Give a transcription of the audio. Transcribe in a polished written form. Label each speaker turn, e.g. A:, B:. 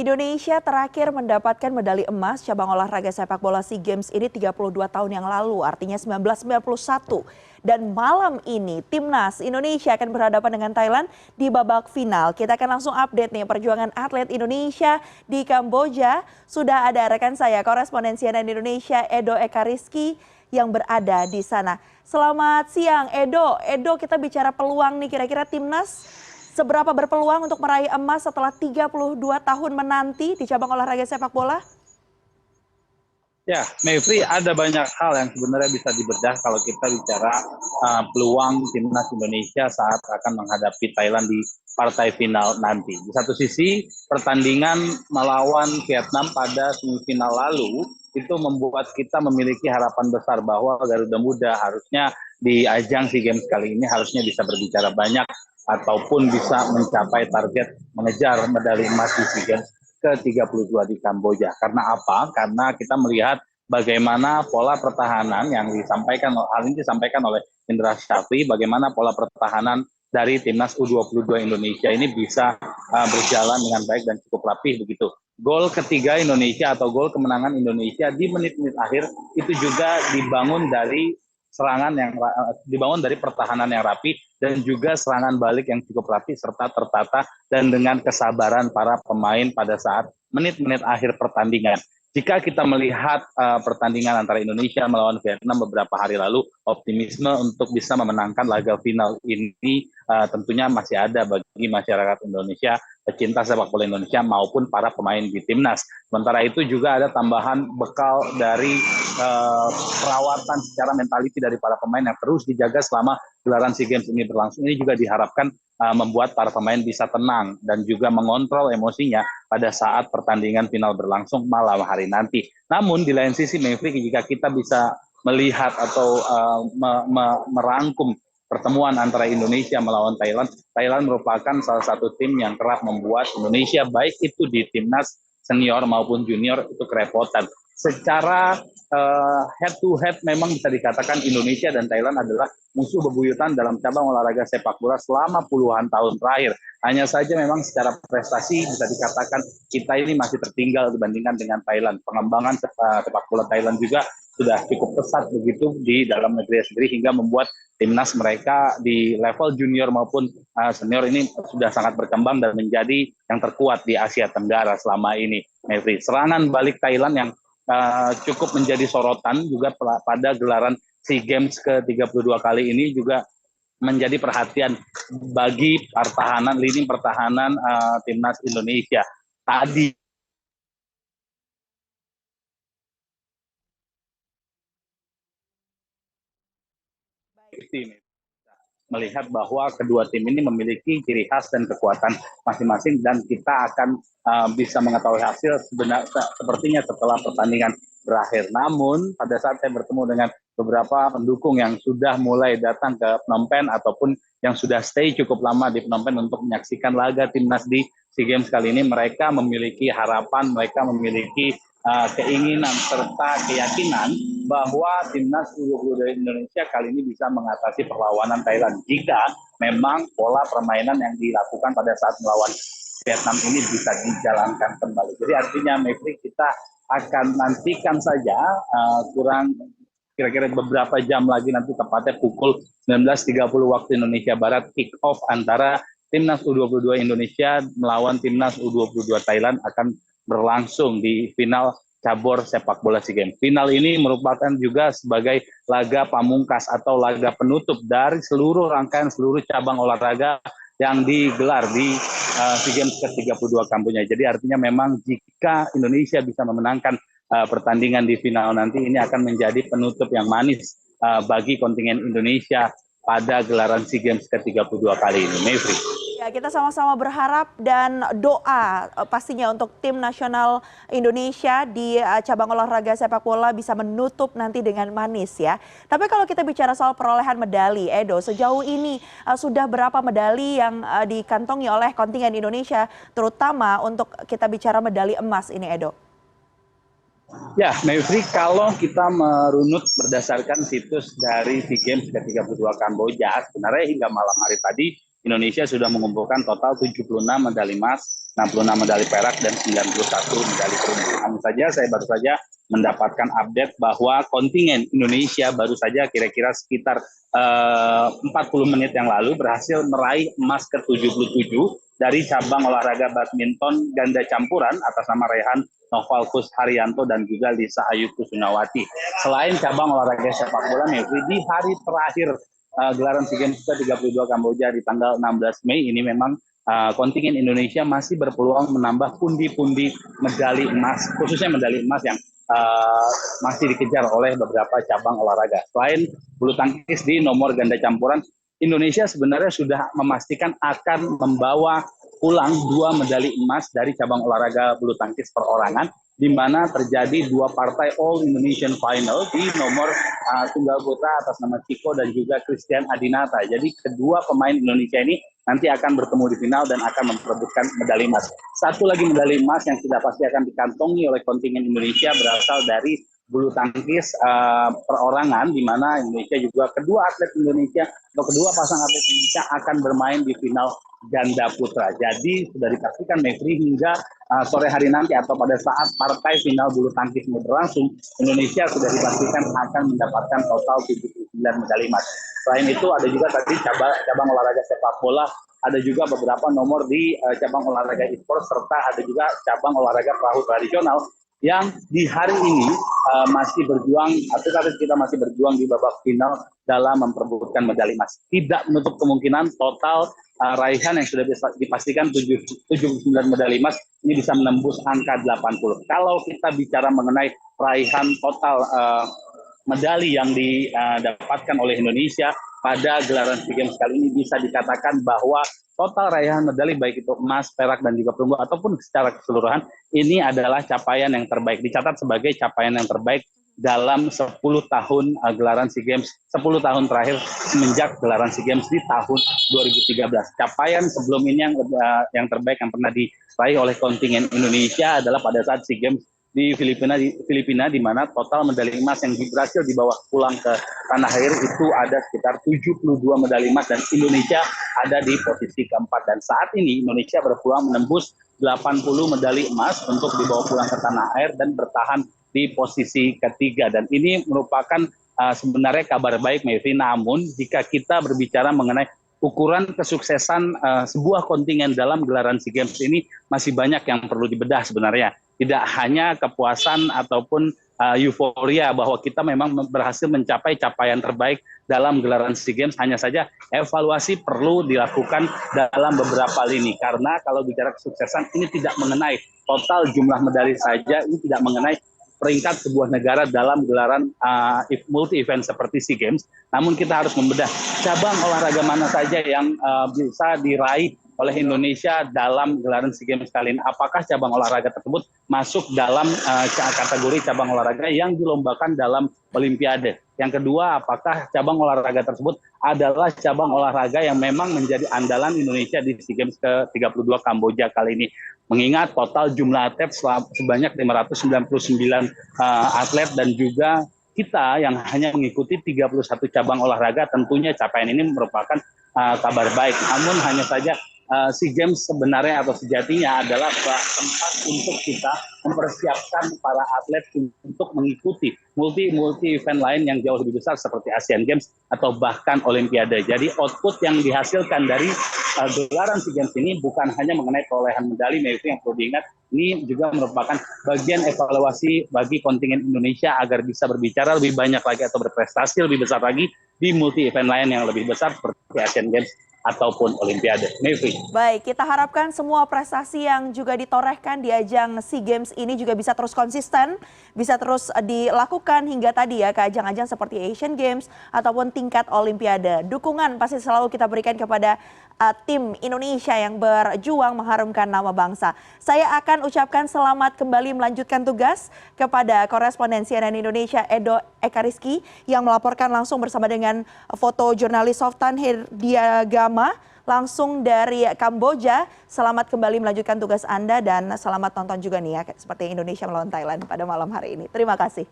A: Indonesia terakhir mendapatkan medali emas cabang olahraga sepak bola SEA Games ini 32 tahun yang lalu, artinya 1991. Dan malam ini timnas Indonesia akan berhadapan dengan Thailand di babak final. Kita akan langsung update nih perjuangan atlet Indonesia di Kamboja. Sudah ada rekan saya, koresponden CNN Indonesia Edo Ekariski yang berada di sana. Selamat siang Edo. Edo, kita bicara peluang nih, kira-kira timnas seberapa berpeluang untuk meraih emas setelah 32 tahun menanti di cabang olahraga sepak bola?
B: Ya, Mevri, ada banyak hal yang sebenarnya bisa dibedah kalau kita bicara peluang timnas Indonesia saat akan menghadapi Thailand di partai final nanti. Di satu sisi, pertandingan melawan Vietnam pada semifinal lalu itu membuat kita memiliki harapan besar bahwa Garuda Muda harusnya di ajang SEA Games kali ini harusnya bisa berbicara banyak ataupun bisa mencapai target mengejar medali emas di SEA Games ke-32 di Kamboja. Karena apa? Karena kita melihat bagaimana pola pertahanan yang hal ini disampaikan oleh Indra Syafri, bagaimana pola pertahanan dari timnas U22 Indonesia ini bisa berjalan dengan baik dan cukup rapih begitu. Gol ketiga Indonesia atau gol kemenangan Indonesia di menit-menit akhir itu juga dibangun dari pertahanan yang rapi dan juga serangan balik yang cukup rapi serta tertata dan dengan kesabaran para pemain pada saat menit-menit akhir pertandingan. Jika kita melihat pertandingan antara Indonesia melawan Vietnam beberapa hari lalu, optimisme untuk bisa memenangkan laga final ini tentunya masih ada bagi masyarakat Indonesia, pecinta sepak bola Indonesia maupun para pemain di timnas. Sementara itu juga ada tambahan bekal dari perawatan secara mentaliti dari para pemain yang terus dijaga selama gelaran SEA Games ini berlangsung. Ini juga diharapkan membuat para pemain bisa tenang dan juga mengontrol emosinya pada saat pertandingan final berlangsung malam hari nanti. Namun di lain sisi, Mevri, jika kita bisa melihat atau merangkum pertemuan antara Indonesia melawan Thailand, Thailand merupakan salah satu tim yang kerap membuat Indonesia baik itu di timnas senior maupun junior itu kerepotan. Secara head to head memang bisa dikatakan Indonesia dan Thailand adalah musuh bebuyutan dalam cabang olahraga sepak bola selama puluhan tahun terakhir. Hanya saja memang secara prestasi bisa dikatakan kita ini masih tertinggal dibandingkan dengan Thailand. Pengembangan sepak bola Thailand juga sudah cukup pesat begitu di dalam negeri sendiri hingga membuat timnas mereka di level junior maupun senior ini sudah sangat berkembang dan menjadi yang terkuat di Asia Tenggara selama ini. Mevri, serangan balik Thailand yang cukup menjadi sorotan juga pada gelaran SEA Games ke-32 kali ini juga menjadi perhatian bagi lini pertahanan timnas Indonesia. Tadi melihat bahwa kedua tim ini memiliki ciri khas dan kekuatan masing-masing dan kita akan bisa mengetahui hasil sepertinya setelah pertandingan berakhir. Namun pada saat saya bertemu dengan beberapa pendukung yang sudah mulai datang ke Phnom Penh ataupun yang sudah stay cukup lama di Phnom Penh untuk menyaksikan laga timnas di SEA Games kali ini, mereka memiliki harapan, mereka memiliki keinginan serta keyakinan bahwa timnas U22 Indonesia kali ini bisa mengatasi perlawanan Thailand jika memang pola permainan yang dilakukan pada saat melawan Vietnam ini bisa dijalankan kembali. Jadi artinya, Mevri, kita akan nantikan saja kurang kira-kira beberapa jam lagi, nanti tepatnya pukul 19.30 waktu Indonesia Barat, kick off antara timnas U22 Indonesia melawan timnas U22 Thailand akan berlangsung di final cabur sepak bola SEA Games. Final ini merupakan juga sebagai laga pamungkas atau laga penutup dari seluruh cabang olahraga yang digelar di SEA Games ke-32 Kamboja. Jadi artinya memang jika Indonesia bisa memenangkan pertandingan di final nanti, ini akan menjadi penutup yang manis bagi kontingen Indonesia pada gelaran SEA Games ke-32 kali ini. Mevri.
A: Ya, kita sama-sama berharap dan doa pastinya untuk tim nasional Indonesia di cabang olahraga sepak bola bisa menutup nanti dengan manis ya. Tapi kalau kita bicara soal perolehan medali, Edo, sejauh ini sudah berapa medali yang dikantongi oleh kontingen Indonesia, terutama untuk kita bicara medali emas ini, Edo?
B: Ya, Mevri, kalau kita merunut berdasarkan situs dari SEA Games ke-32 Kamboja, sebenarnya hingga malam hari tadi Indonesia sudah mengumpulkan total 76 medali emas, 66 medali perak, dan 91 medali perunggu. Namun saja saya baru saja mendapatkan update bahwa kontingen Indonesia baru saja kira-kira sekitar 40 menit yang lalu berhasil meraih emas ke-77 dari cabang olahraga badminton ganda campuran atas nama Rehan Novalkus Haryanto dan juga Lisa Ayu Kusunawati. Selain cabang olahraga sepak bola, Mevri, di hari terakhir gelaran SEA Games ke-32 Kamboja di tanggal 16 Mei ini memang kontingen Indonesia masih berpeluang menambah pundi-pundi medali emas, khususnya medali emas yang masih dikejar oleh beberapa cabang olahraga. Selain bulu tangkis di nomor ganda campuran, Indonesia sebenarnya sudah memastikan akan membawa pulang 2 medali emas dari cabang olahraga bulu tangkis perorangan, di mana terjadi 2 partai All Indonesian Final di nomor tunggal putra atas nama Chico dan juga Christian Adinata. Jadi kedua pemain Indonesia ini nanti akan bertemu di final dan akan memperebutkan medali emas. Satu lagi medali emas yang sudah pasti akan dikantongi oleh kontingen Indonesia berasal dari bulu tangkis perorangan, di mana Indonesia juga kedua atlet Indonesia atau kedua pasang atlet Indonesia akan bermain di final ganda putra. Jadi sudah dipastikan Mevri hingga sore hari nanti atau pada saat partai final bulu tangkis berlangsung, Indonesia sudah dipastikan akan mendapatkan total 79 medali emas. Selain itu ada juga tadi cabang olahraga sepak bola, ada juga beberapa nomor di cabang olahraga e-sport, serta ada juga cabang olahraga perahu tradisional yang di hari ini masih berjuang, atlet-atlet kita masih berjuang di babak final dalam memperebutkan medali emas. Tidak menutup kemungkinan total raihan yang sudah dipastikan 79 medali emas ini bisa menembus angka 80. Kalau kita bicara mengenai raihan total medali yang didapatkan oleh Indonesia pada gelaran SEA Games kali ini, bisa dikatakan bahwa total raihan medali baik itu emas, perak, dan juga perunggu ataupun secara keseluruhan ini adalah capaian yang terbaik, dicatat sebagai capaian yang terbaik dalam 10 tahun gelaran SEA Games, 10 tahun terakhir semenjak gelaran SEA Games di tahun 2013. Capaian sebelum ini yang terbaik yang pernah diraih oleh kontingen Indonesia adalah pada saat SEA Games di Filipina, di mana total medali emas yang berhasil dibawa pulang ke tanah air itu ada sekitar 72 medali emas dan Indonesia ada di posisi keempat. Dan saat ini Indonesia berpeluang menembus 80 medali emas untuk dibawa pulang ke tanah air dan bertahan di posisi ketiga. Dan ini merupakan sebenarnya kabar baik, Mevri. Namun jika kita berbicara mengenai ukuran kesuksesan sebuah kontingen dalam gelaran SEA Games ini masih banyak yang perlu dibedah sebenarnya. Tidak hanya kepuasan ataupun euforia bahwa kita memang berhasil mencapai capaian terbaik dalam gelaran SEA Games, hanya saja evaluasi perlu dilakukan dalam beberapa lini. Karena kalau bicara kesuksesan ini tidak mengenai total jumlah medali saja, ini tidak mengenai peringkat sebuah negara dalam gelaran multi event seperti SEA Games. Namun kita harus membedah cabang olahraga mana saja yang bisa diraih oleh Indonesia dalam gelaran SEA Games kali ini. Apakah cabang olahraga tersebut masuk dalam kategori cabang olahraga yang dilombakan dalam Olimpiade? Yang kedua, apakah cabang olahraga tersebut adalah cabang olahraga yang memang menjadi andalan Indonesia di SEA Games ke-32 Kamboja kali ini? Mengingat total jumlah atlet sebanyak 599 atlet dan juga kita yang hanya mengikuti 31 cabang olahraga, tentunya capaian ini merupakan kabar baik. Namun hanya saja SEA Games sebenarnya atau sejatinya adalah tempat untuk kita mempersiapkan para atlet untuk mengikuti multi event lain yang jauh lebih besar seperti Asian Games atau bahkan Olimpiade. Jadi output yang dihasilkan dari gelaran SEA Games ini bukan hanya mengenai perolehan medali, yaitu yang perlu diingat, ini juga merupakan bagian evaluasi bagi kontingen Indonesia agar bisa berbicara lebih banyak lagi atau berprestasi lebih besar lagi di multi event lain yang lebih besar seperti Asian Games ataupun Olimpiade. Mevri.
A: Baik, kita harapkan semua prestasi yang juga ditorehkan di ajang SEA Games ini juga bisa terus konsisten, bisa terus dilakukan hingga tadi ya ke ajang-ajang seperti Asian Games ataupun tingkat Olimpiade. Dukungan pasti selalu kita berikan kepada tim Indonesia yang berjuang mengharumkan nama bangsa. Saya akan ucapkan selamat kembali melanjutkan tugas kepada koresponden CNN Indonesia Edo Ekariski yang melaporkan langsung bersama dengan foto jurnalis Softan Herdiagama langsung dari Kamboja. Selamat kembali melanjutkan tugas Anda dan selamat tonton juga nih ya seperti Indonesia melawan Thailand pada malam hari ini. Terima kasih.